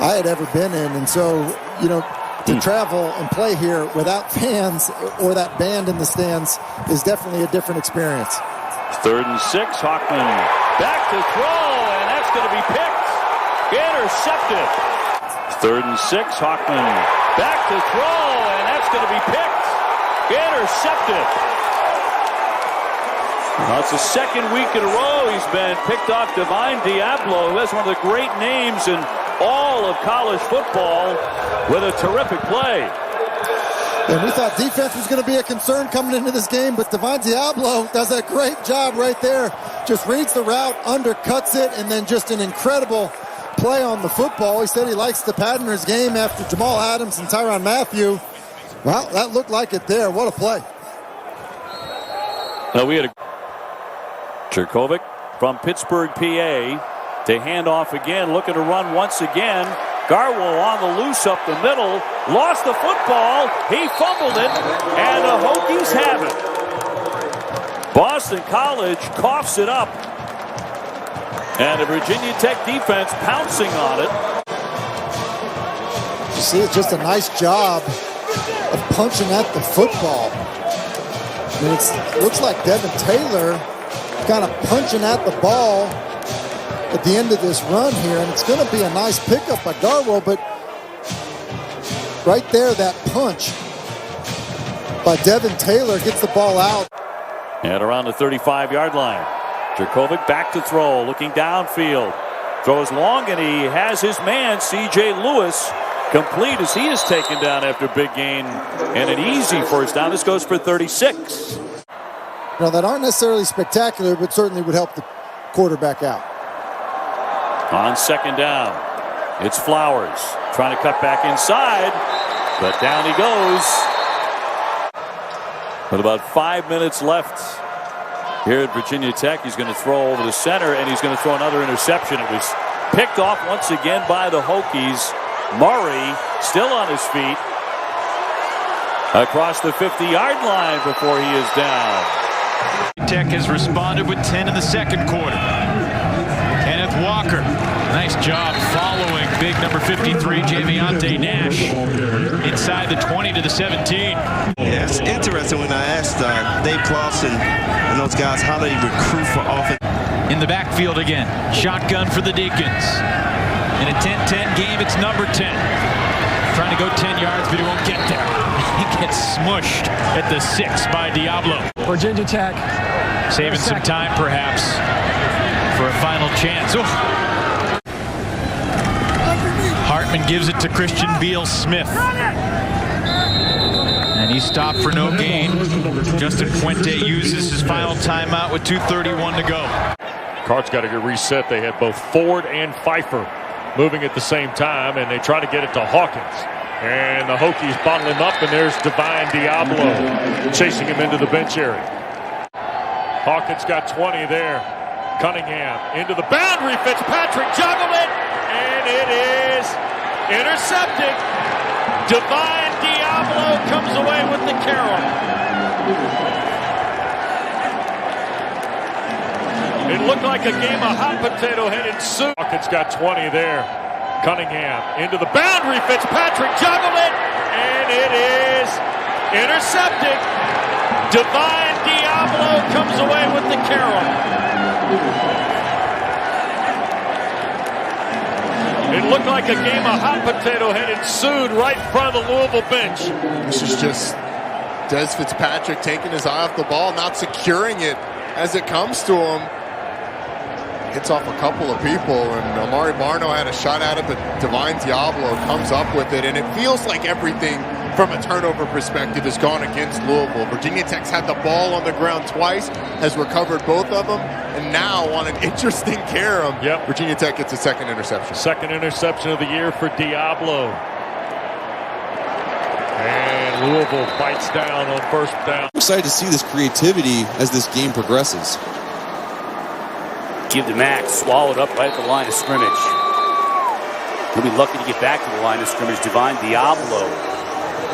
I had ever been in. And so, to travel and play here without fans or that band in the stands is definitely a different experience. 3rd and 6. Hockman back to throw, and that's going to be picked. Intercepted. 3rd and 6. Hockman back to throw, and that's going to be picked. Intercepted. Well, it's the second week in a row he's been picked off. Divine Deablo, who has one of the great names in all of college football, with a terrific play. And we thought defense was going to be a concern coming into this game, but Divine Deablo does a great job right there. Just reads the route, undercuts it, and then just an incredible play on the football. He said he likes the Patterner's game after Jamal Adams and Tyrann Mathieu. Well, that looked like it there. What a play. Now we had a Jerkovic from Pittsburgh, PA, to hand off again, looking to run once again. Garwo on the loose up the middle, lost the football, he fumbled it, and the Hokies have it. Boston College coughs it up, and the Virginia Tech defense pouncing on it. You see, it's just a nice job of punching at the football. I mean, it looks like Devin Taylor kind of punching at the ball at the end of this run here, and it's going to be a nice pickup by Garwo, but right there, that punch by Devin Taylor gets the ball out. And around the 35-yard line, Jerkovic back to throw, looking downfield, throws long, and he has his man, C.J. Lewis, complete as he is taken down after a big gain and an easy first down. This goes for 36. Now, that aren't necessarily spectacular, but certainly would help the quarterback out. On 2nd down, it's Flowers trying to cut back inside, but down he goes. With about 5 minutes left here at Virginia Tech, he's going to throw over the center, and he's going to throw another interception. It was picked off once again by the Hokies. Murray still on his feet across the 50-yard line before he is down. Tech has responded with 10 in the second quarter. Kenneth Walker, nice job following big number 53, Javionte Nash, inside the 20 to the 17. Yeah, it's interesting when I asked Dave Clawson and those guys how they recruit for offense. In the backfield again, shotgun for the Deacons. In a 10-10 game, it's number 10. Trying to go 10 yards, but he won't get there. He gets smushed at the 6 by Deablo. Virginia Tech. Saving some time, perhaps, for a final chance. Oof. Hartman gives it to Christian Beal-Smith. And he's stopped for no gain. Justin Puente uses his final timeout with 2:31 to go. Cards got to get reset. They had both Ford and Pfeiffer moving at the same time, and they try to get it to Hawkins. And the Hokies bottle him up, and there's Divine Deablo chasing him into the bench area. Hawkins got 20 there. Cunningham into the boundary. Fitzpatrick juggled it, and it is intercepted. Divine Deablo comes away with the carry. It looked like a game of hot potato had ensued. Hawkins got 20 there. Cunningham into the boundary. Fitzpatrick juggled it, and it is intercepted. Divine Deablo comes away with the carry. It looked like a game of hot potato had ensued right in front of the Louisville bench. This is just Des Fitzpatrick taking his eye off the ball, not securing it as it comes to him. Hits off a couple of people, and Amari Barno had a shot at it, but Divine Deablo comes up with it, and it feels like everything from a turnover perspective has gone against Louisville. Virginia Tech's had the ball on the ground twice, has recovered both of them, and now on an interesting carom, Virginia Tech gets a second interception. Second interception of the year for Deablo. And Louisville bites down on first down. I'm excited to see this creativity as this game progresses. Give to Max, swallowed up right at the line of scrimmage. He'll be lucky to get back to the line of scrimmage. Divine Deablo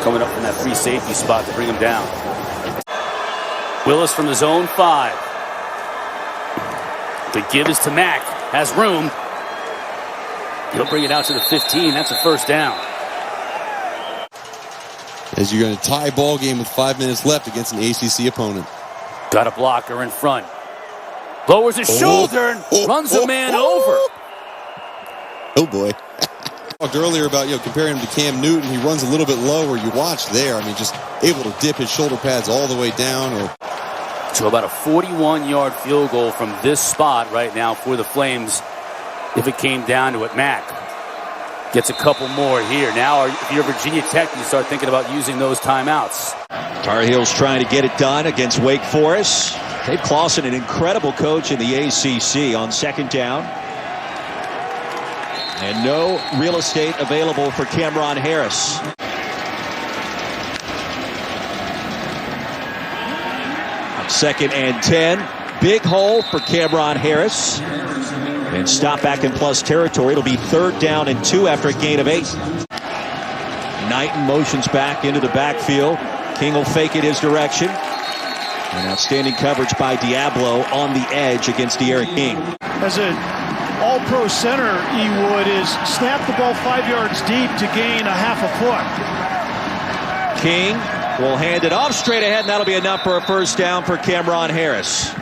coming up from that free safety spot to bring him down. Willis from the zone 5. The give is to Mack. Has room. He'll bring it out to the 15. That's a first down. As you're going to tie ball game with 5 minutes left against an ACC opponent. Got a blocker in front. Lowers his shoulder and runs a man over. Oh, boy. Talked earlier about, comparing him to Cam Newton. He runs a little bit lower. You watch there. I mean, just able to dip his shoulder pads all the way down. So about a 41-yard field goal from this spot right now for the Flames if it came down to it. Mack gets a couple more here. Now, if you're Virginia Tech, you start thinking about using those timeouts. Tar Heels trying to get it done against Wake Forest. Dave Clawson, an incredible coach in the ACC on second down. And no real estate available for Cameron Harris. Second and 10. Big hole for Cameron Harris. And stop back in plus territory. It'll be 3rd down and 2 after a gain of 8. Knighton motions back into the backfield. King will fake it his direction. An outstanding coverage by Deablo on the edge against De'Aaron King. As an all-pro center, he is snap the ball 5 yards deep to gain a half a foot. King will hand it off straight ahead, and that'll be enough for a first down for Cameron Harris.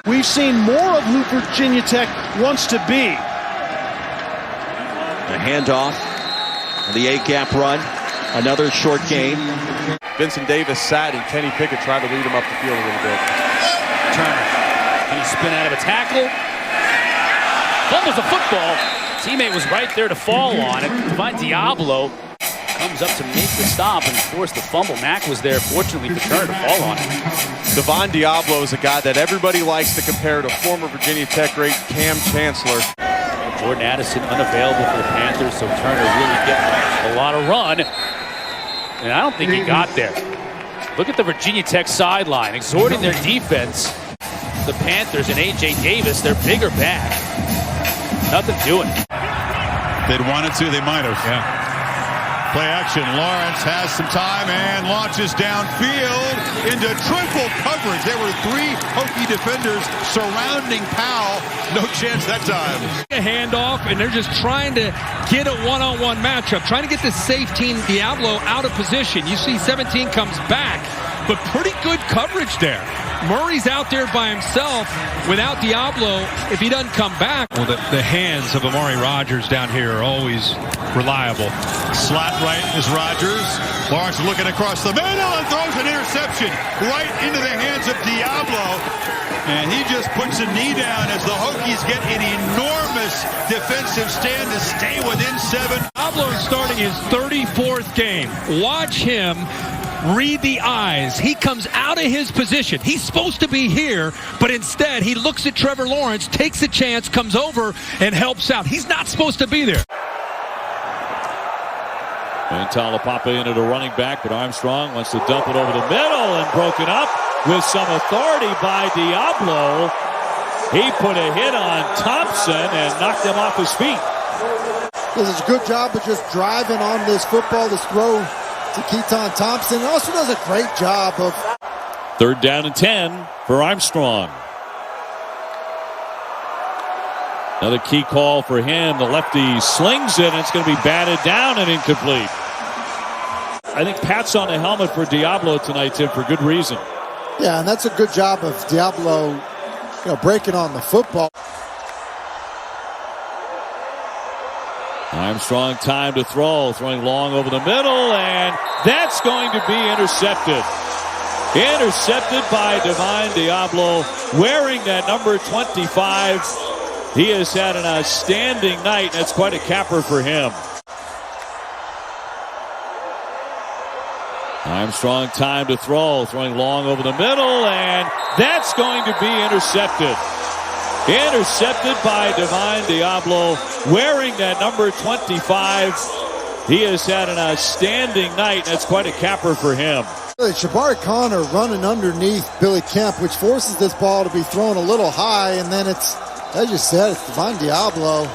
We've seen more of who Virginia Tech wants to be. A handoff, the 8-gap run, another short gain. Vincent Davis sat, and Kenny Pickett tried to lead him up the field a little bit. Turner, can he spin out of a tackle? Fumbles the football. Teammate was right there to fall on it. Find Deablo. Comes up to make the stop and force the fumble. Mack was there, fortunately, for Turner to fall on it. Devon Deablo is a guy that everybody likes to compare to former Virginia Tech great Cam Chancellor. Jordan Addison unavailable for the Panthers, so Turner really getting a lot of run. And I don't think he got there. Look at the Virginia Tech sideline, exhorting their defense. The Panthers and A.J. Davis, their bigger back. Nothing doing. They'd wanted to, they might have. Yeah. Play action. Lawrence has some time and launches downfield into triple coverage. There were 3 Hokie defenders surrounding Powell. No chance that time. A handoff, and they're just trying to get a one-on-one matchup, trying to get the safe team Deablo out of position. You see 17 comes back, but pretty good coverage there. Murray's out there by himself without Deablo. If he doesn't come back, well, the hands of Amari Rodgers down here are always reliable. Slot right is Rodgers. Lawrence looking across the middle and throws an interception right into the hands of Deablo. And he just puts a knee down as the Hokies get an enormous defensive stand to stay within 7. Deablo is starting his 34th game. Watch him read the eyes. He comes out of his position. He's supposed to be here, but instead he looks at Trevor Lawrence, takes a chance, comes over, and helps out. He's not supposed to be there. And Talapapa into the running back, but Armstrong wants to dump it over the middle and broken up with some authority by Deablo. He put a hit on Thompson and knocked him off his feet. Does a good job of just driving on this football, this throw to Keaton Thompson. He also does a great job of 3rd down and 10 for Armstrong. Another key call for him. The lefty slings it, and it's going to be batted down and incomplete. I think Pat's on the helmet for Deablo tonight, Tim, for good reason. Yeah, and that's a good job of Deablo, breaking on the football. Armstrong time to throw, throwing long over the middle, and that's going to be intercepted. Intercepted by Devon Deablo, wearing that number 25. He has had an outstanding night, and it's quite a capper for him. Armstrong time to throw, throwing long over the middle, and that's going to be intercepted. Intercepted by Devon Deablo, wearing that number 25. He has had an outstanding night, and it's quite a capper for him. Jabari Connor running underneath Billy Kemp, which forces this ball to be thrown a little high, and then it's, as you said, it's Devon Deablo